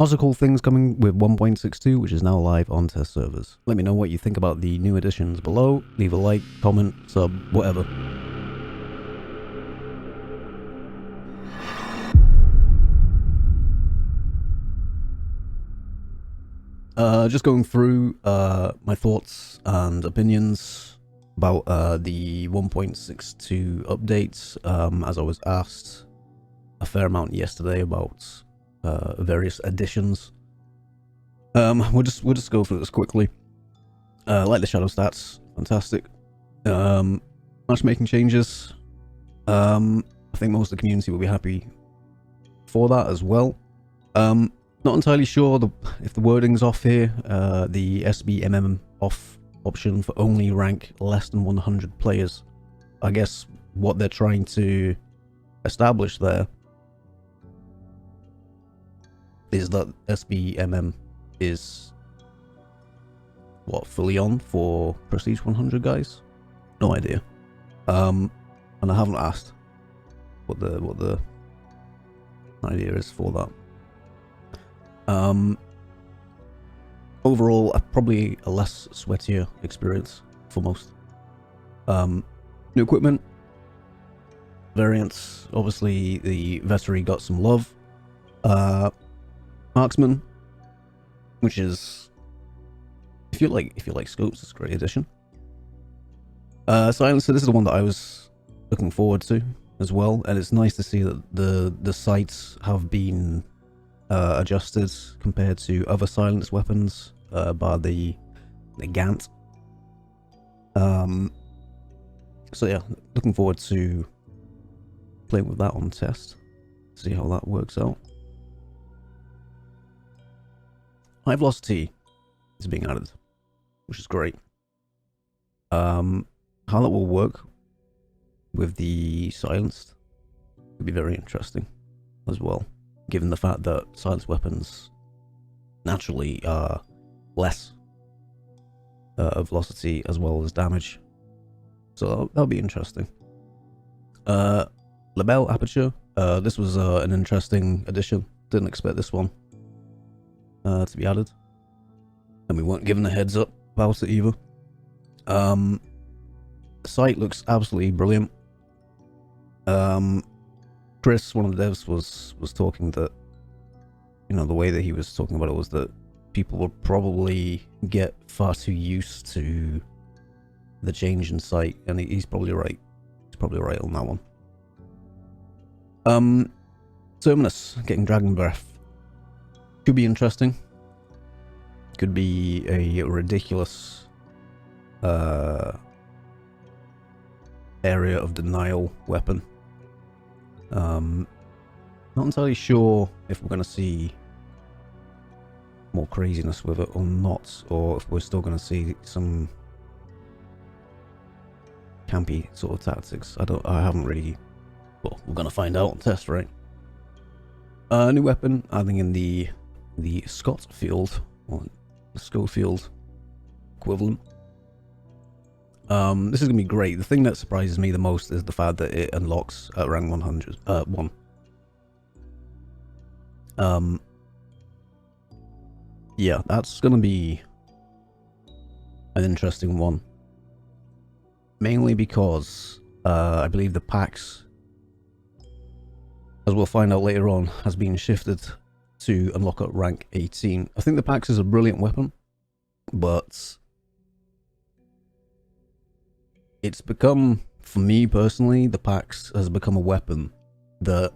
Also cool things coming with 1.62, which is now live on test servers. Let me know what you think about the new additions below. Leave a like, comment, sub, whatever. Just going through my thoughts and opinions about the 1.62 updates. As I was asked a fair amount yesterday about various additions. We'll just go through this quickly. Like the shadow stats, fantastic. Matchmaking changes. I think most of the community will be happy for that as well. Not entirely sure if the wording's off here. The SBMM off option for only rank less than 100 players. I guess what they're trying to establish there is that SBMM is what, fully on for Prestige 100 guys? No idea. And I haven't asked what the idea is for that. Overall, probably a less sweatier experience for most. New equipment variants. Obviously, the Vetterli got some love. MARKSMAN, which is, if you like scopes, it's a great addition. Silencer, this is the one that I was looking forward to as well, and it's nice to see that the sights have been adjusted compared to other silenced weapons by the Nagant. So yeah, looking forward to playing with that on test, see how that works out. High velocity is being added, which is great. How that will work with the silenced could be very interesting as well, given the fact that silenced weapons naturally are less velocity as well as damage. So that'll be interesting. LEBEL aperture. This was an interesting addition. Didn't expect this one to be added, and we weren't given a heads up about it either. The sight looks absolutely brilliant. Chris, one of the devs, was talking that, you know, the way that he was talking about it was that people will probably get far too used to the change in sight, and he's probably right. He's probably right on that one. Terminus getting Dragon Breath could be interesting. Could be a ridiculous area of denial weapon. Not entirely sure if we're going to see more craziness with it or not, or if we're still going to see some campy sort of tactics. I haven't really. Well, we're going to find out on test, right? New weapon, adding in the SCOTTFIELD, or the Schofield equivalent. This is gonna be great. The thing that surprises me the most is the fact that it unlocks at rank 100. Yeah, that's gonna be an interesting one. Mainly because I believe the packs, as we'll find out later on, has been shifted to unlock at rank 18. I think the packs is a brilliant weapon, but it's become, for me personally, the PAX has become a weapon that,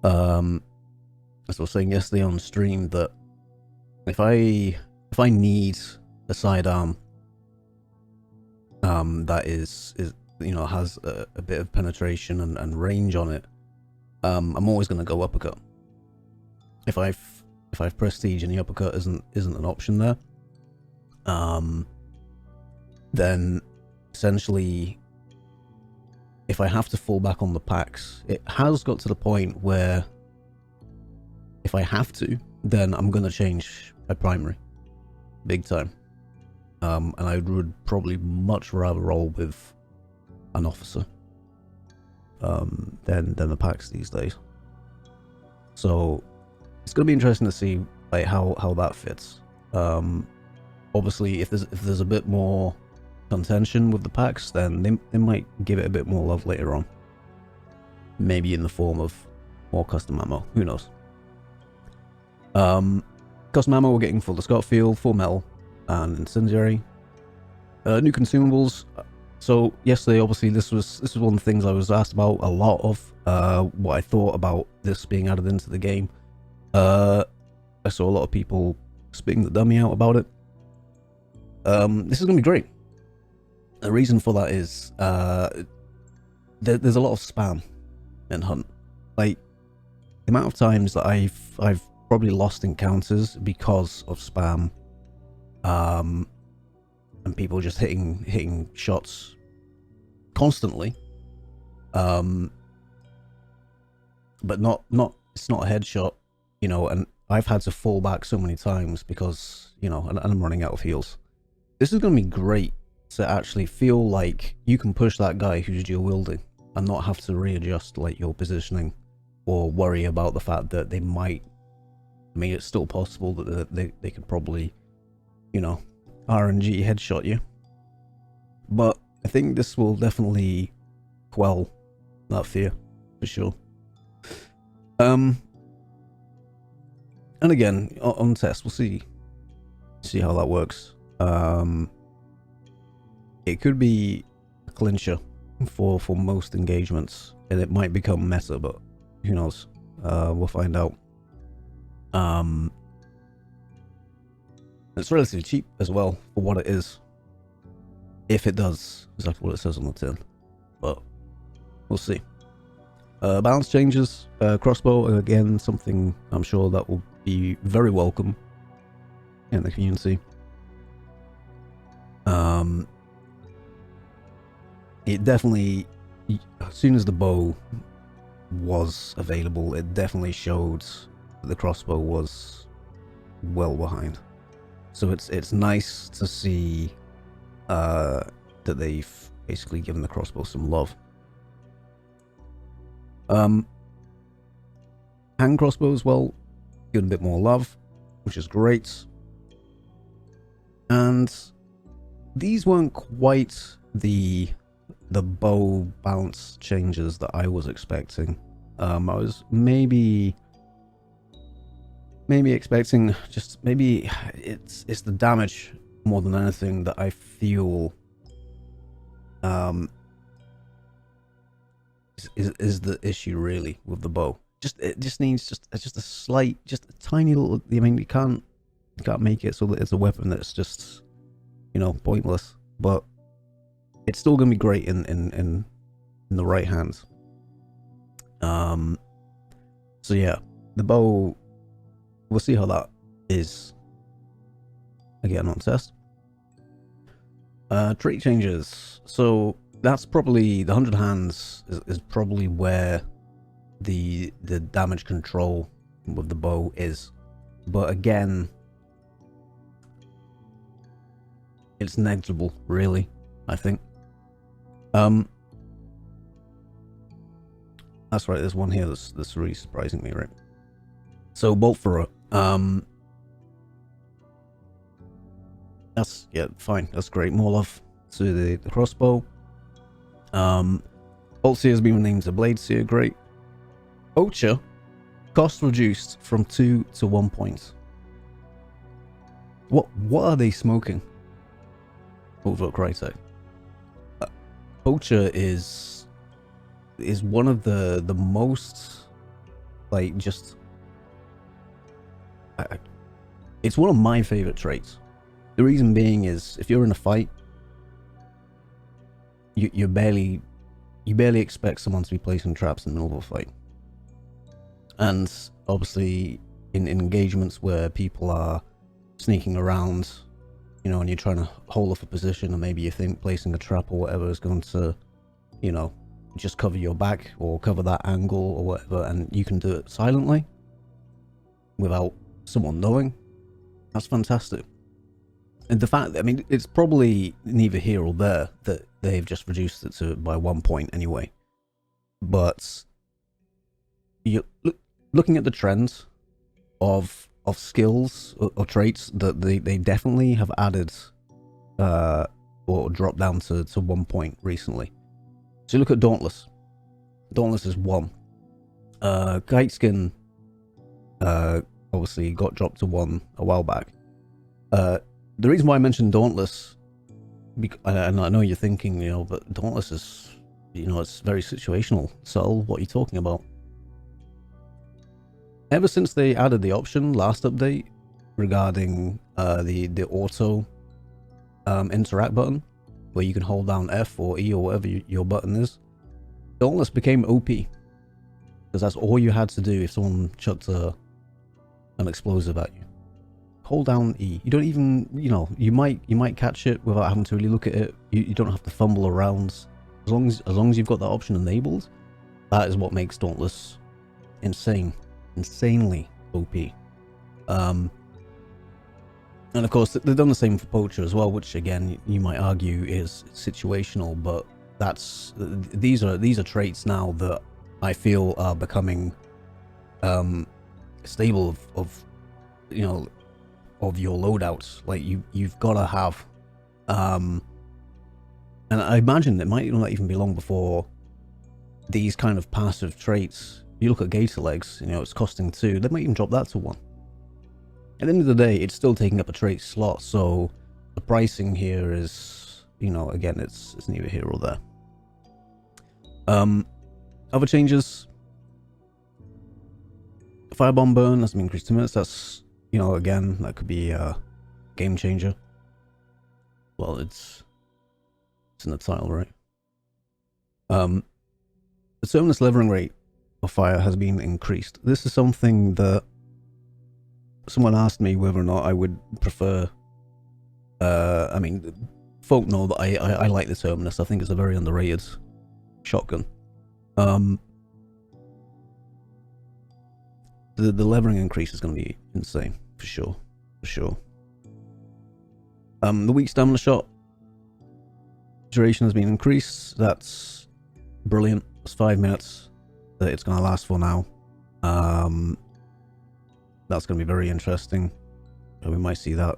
as I was saying yesterday on stream, that if I need a sidearm that is you know, has a bit of penetration and range on it, I'm always going to go uppercut. If I've prestige and the uppercut isn't an option there, then essentially, if I have to fall back on the packs, it has got to the point where if I have to, then I'm going to change my primary big time. And I would probably much rather roll with an officer than the packs these days. So it's going to be interesting to see like how that fits. Obviously, if there's a bit more contention with the packs, then they might give it a bit more love later on. Maybe in the form of more custom ammo. Who knows? Custom ammo we're getting for the SCOTTFIELD, full metal, and incendiary. New consumables. So yesterday, obviously, this was one of the things I was asked about a lot of. What I thought about this being added into the game. I saw a lot of people spitting the dummy out about it. This is gonna be great. The reason for that is there's a lot of spam in Hunt. Like the amount of times that I've probably lost encounters because of spam, and people just hitting shots constantly, but not it's not a headshot, you know. And I've had to fall back so many times because, you know, and I'm running out of heals. This is going to be great to actually feel like you can push that guy who's dual wielding and not have to readjust like your positioning or worry about the fact that they might. I mean, it's still possible that they could probably, you know, RNG headshot you. But I think this will definitely quell that fear for sure. And again, on test, we'll see how that works. It could be a clincher for most engagements, and it might become meta, but who knows? We'll find out. It's relatively cheap as well for what it is, if it does exactly what it says on the tin, but we'll see. Balance changes, crossbow, again, something I'm sure that will be very welcome in the community. It definitely, as soon as the bow was available, it definitely showed that the crossbow was well behind. So it's nice to see that they've basically given the crossbow some love. Hand crossbow as well, given a bit more love, which is great. And these weren't quite the bow bounce changes that I was expecting. I was maybe expecting just maybe it's the damage more than anything that I feel is the issue really with the bow. It just needs just a slight, just a tiny little. I mean, you can't make it so that it's a weapon that's just, you know, pointless, but it's still gonna be great in the right hands. So yeah, the bow, we'll see how that is again on test. Trait changes. So that's probably the 100 hands is probably where the damage control with the bow is, but again, it's negligible really, I think. That's right, there's one here that's really surprising me, right? So bolt thrower, that's, yeah, fine, that's great. More love to the crossbow. Bolt seer has been renamed to blade seer, great. Poacher, cost reduced from 2 to 1 point. What are they smoking over Crytek? Poacher is one of the most, like, just it's one of my favorite traits. The reason being is if you're in a fight, you barely expect someone to be placing traps in the middle of a fight. And obviously in engagements where people are sneaking around, you know, and you're trying to hold off a position, and maybe you think placing a trap or whatever is going to, you know, just cover your back or cover that angle or whatever, and you can do it silently without someone knowing. That's fantastic. And the fact that, I mean, it's probably neither here or there that they've just reduced it to by 1 point anyway, but you looking at the trends of skills or traits that they definitely have added or dropped down to 1 point recently. So you look at Dauntless. Dauntless is 1. Kite Skin obviously got dropped to 1 a while back. The reason why I mentioned Dauntless, and I know you're thinking, you know, but Dauntless is, you know, it's very situational. So what are you talking about? Ever since they added the option last update regarding the auto interact button, where you can hold down F or E or whatever your button is, Dauntless became OP, because that's all you had to do if someone chucked an explosive at you. Hold down E. You don't even, you know, you might catch it without having to really look at it. You don't have to fumble around. As long as you've got that option enabled, that is what makes Dauntless insanely OP. And of course they've done the same for Poacher as well, which again you might argue is situational, but these are traits now that I feel are becoming stable of you know, of your loadouts. Like you've got to have and I imagine it might not even be long before these kind of passive traits. You look at Gator Legs, you know, it's costing 2. They might even drop that to 1. At the end of the day, it's still taking up a trait slot, so the pricing here is, you know, again, it's neither here or there. Other changes. Firebomb burn has been increased to minutes. That's, you know, again, that could be a game changer. Well, it's in the title, right? The terminus levering rate of fire has been increased. This is something that someone asked me whether or not I would prefer. I mean, folk know that I like the terminus. I think it's a very underrated shotgun. The levering increase is going to be insane for sure. The weak stamina shot duration has been increased. That's brilliant. It's 5 minutes that it's going to last for now. That's going to be very interesting. We might see that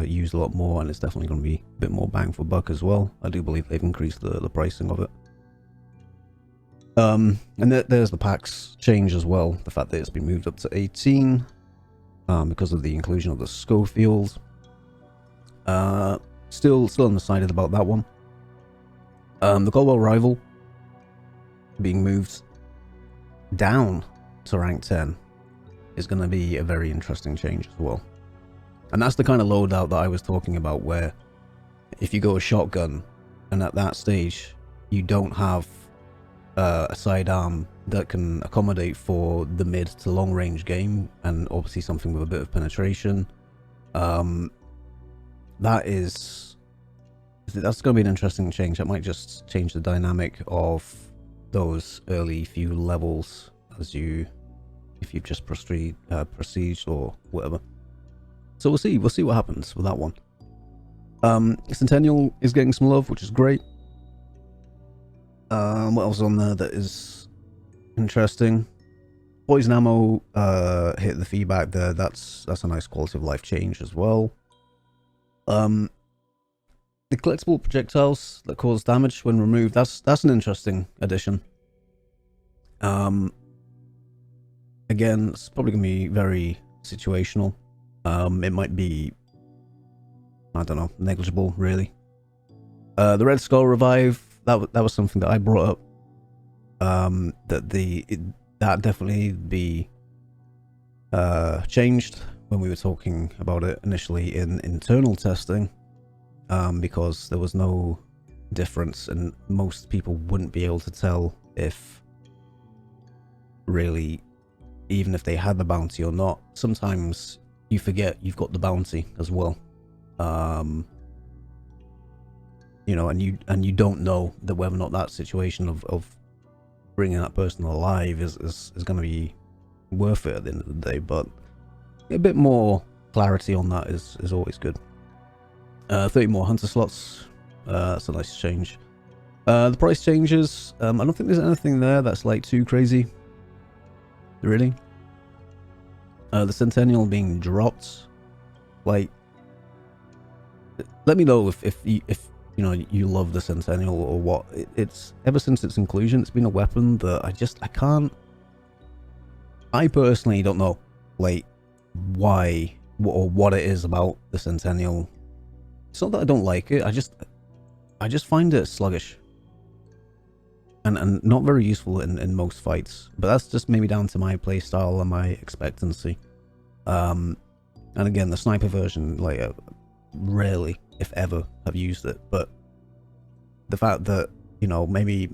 used a lot more, and it's definitely going to be a bit more bang for buck as well. I do believe they've increased the pricing of it. And there's the packs change as well. The fact that it's been moved up to 18 because of the inclusion of the SCOTTFIELD. Still undecided about that one. The Caldwell Rival being moved down to rank 10 is going to be a very interesting change as well. And that's the kind of loadout that I was talking about, where if you go a shotgun and at that stage you don't have a sidearm that can accommodate for the mid to long range game, and obviously something with a bit of penetration, that's going to be an interesting change. That might just change the dynamic of those early few levels if you've just prestiged or whatever. So we'll see what happens with that one. Centennial is getting some love, which is great. What else on there that is interesting? Poison ammo hit the feedback there. That's a nice quality of life change as well. The collectible projectiles that cause damage when removed, that's an interesting addition. Again, it's probably going to be very situational. It might be, I don't know, negligible, really. The Red Skull Revive, that was something that I brought up. That definitely be changed when we were talking about it initially in internal testing, because there was no difference, and most people wouldn't be able to tell if really, even if they had the bounty or not. Sometimes you forget you've got the bounty as well. You know, and you don't know that whether or not that situation of bringing that person alive is going to be worth it at the end of the day. But a bit more clarity on that is always good. 30 more hunter slots. That's a nice change. The price changes. I don't think there's anything there that's like too crazy. Really? The Centennial being dropped, like, let me know if you know you love the Centennial or what. It's ever since its inclusion, it's been a weapon that I personally don't know, like, why or what it is about the Centennial. It's not that I don't like it, I just find it sluggish and not very useful in most fights, but that's just maybe down to my playstyle and my expectancy. And again, the sniper version, like, rarely, if ever, have used it, but the fact that, you know, maybe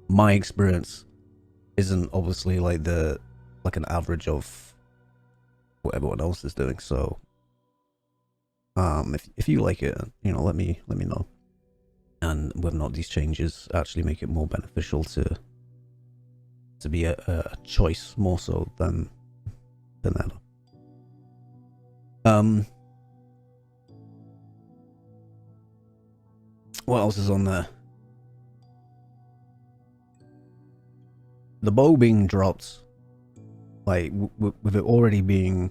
my experience isn't obviously like an average of what everyone else is doing, so if you like it, you know, let me know, and whether or not these changes actually make it more beneficial to be a choice more so than ever. What else is on there? The bow being dropped, like, with it already being,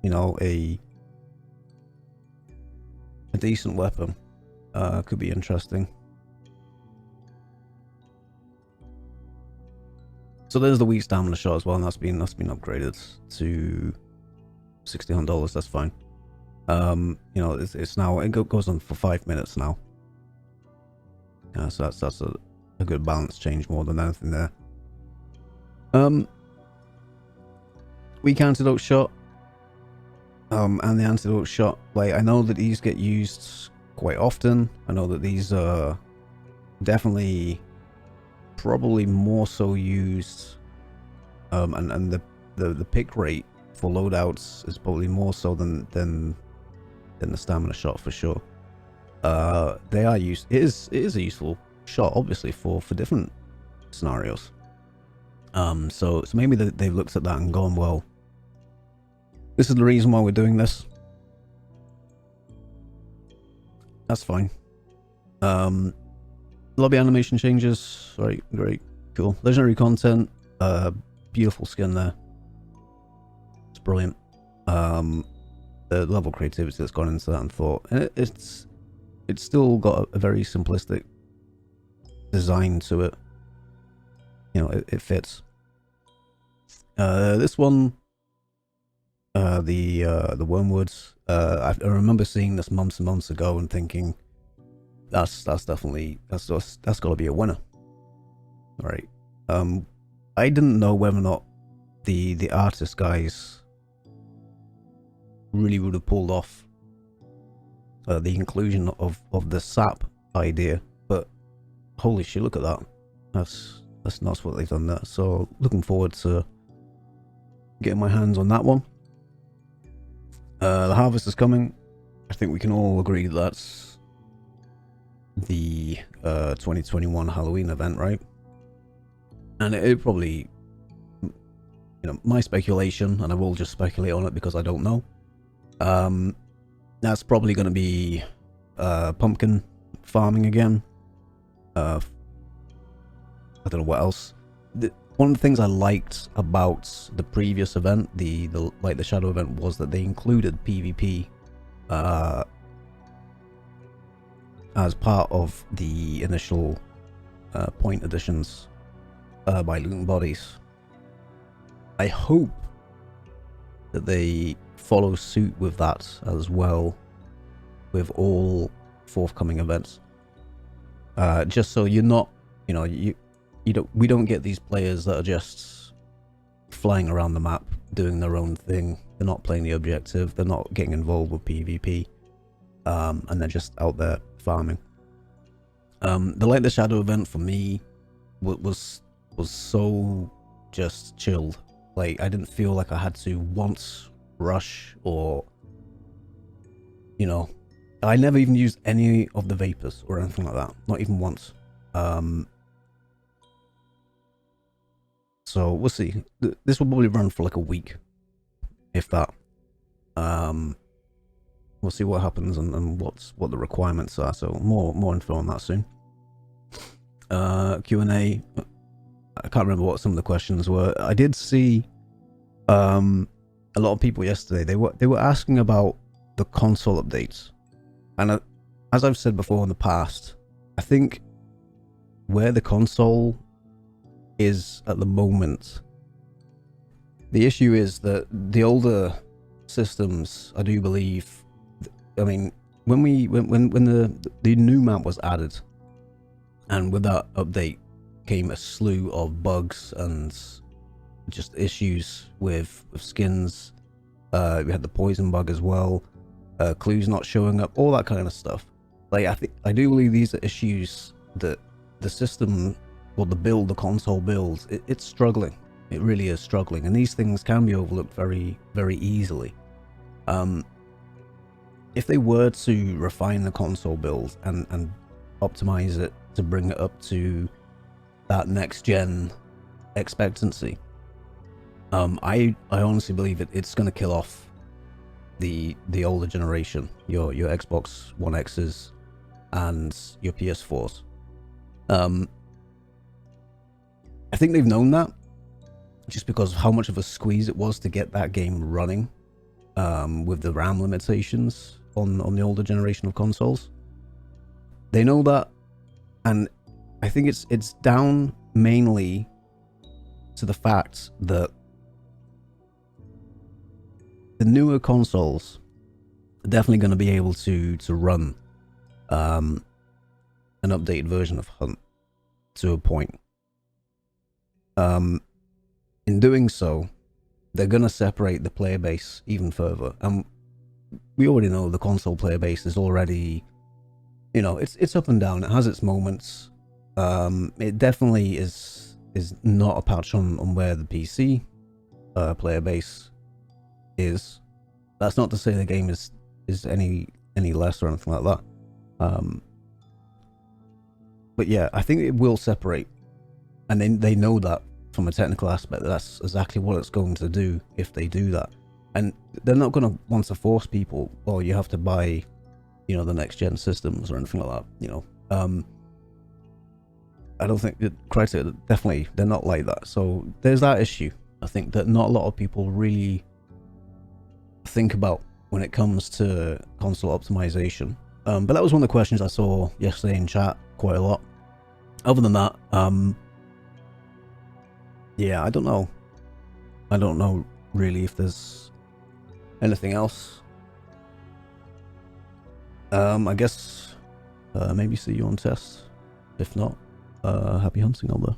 you know, a decent weapon, could be interesting. So there's the weak stamina shot as well, and that's been upgraded to $61. That's fine. You know, it's now, it goes on for 5 minutes now. So that's a good balance change more than anything there. Weak antidote shot, and the antidote shot, like, I know that these get used quite often. I know that these are definitely probably more so used, and the pick rate for loadouts is probably more so than the stamina shot for sure. They are used. It is a useful shot, obviously, for different scenarios. So maybe they've looked at that and gone, well, this is the reason why we're doing this. That's fine. Lobby animation changes, right? Great, cool. Legendary content, beautiful skin there. It's brilliant. The level of creativity that's gone into that and thought, and it's still got a very simplistic design to it. You know, it fits. This one, the Wormwoods, I remember seeing this months and months ago and thinking, that's definitely, that's got to be a winner. All right. I didn't know whether or not the artist guys really would have pulled off the inclusion of the sap idea, but holy shit, look at that. That's nuts what they've done there. So looking forward to getting my hands on that one. The harvest is coming. I think we can all agree that's the 2021 Halloween event, right? And it probably, you know, my speculation, and I will just speculate on it because I don't know, that's probably going to be pumpkin farming again. I don't know what else. One of the things I liked about the previous event, the Shadow event, was that they included PvP as part of the initial point additions by looting bodies. I hope that they follow suit with that as well with all forthcoming events. Just so you're not, you know, we don't get these players that are just flying around the map doing their own thing. They're not playing the objective, they're not getting involved with PvP, and they're just out there farming. The Light the Shadow event for me was so just chilled. Like, I didn't feel like I had to once rush, or, you know, I never even used any of the vapors or anything like that, not even once. So we'll see. This will probably run for like a week, if that. We'll see what happens and what the requirements are. So more info on that soon. Q&A. I can't remember what some of the questions were. I did see a lot of people yesterday, they were asking about the console updates, and as I've said before in the past, I think where the console is at the moment, the issue is that the older systems, I do believe, I mean, when the new map was added, and with that update came a slew of bugs and just issues with skins. We had the poison bug as well, clues not showing up, all that kind of stuff. Like, I do believe these are issues that the system, or the console build, it's struggling. It really is struggling, and these things can be overlooked very, very easily. If they were to refine the console build and optimize it to bring it up to that next gen expectancy, I honestly believe it's going to kill off the older generation, your Xbox One X's and your PS4s. I think they've known that, just because of how much of a squeeze it was to get that game running, with the RAM limitations on the older generation of consoles. They know that, and I think it's down mainly to the fact that the newer consoles are definitely going to be able to run an updated version of Hunt to a point. In doing so, they're going to separate the player base even further. And we already know the console player base is already, you know, it's up and down. It has its moments. It definitely is not a patch on where the PC player base is. That's not to say the game is any less or anything like that. But yeah, I think it will separate, and they know that from a technical aspect. That's exactly what it's going to do if they do that. And they're not going to want to force people, well, you have to buy, you know, the next gen systems or anything like that, you know. I don't think that Crytek, definitely, they're not like that. So there's that issue, I think, that not a lot of people really think about when it comes to console optimization. But that was one of the questions I saw yesterday in chat quite a lot. Other than that, yeah, I don't know. I don't know really if there's anything else. I guess maybe see you on test. If not, happy hunting out there.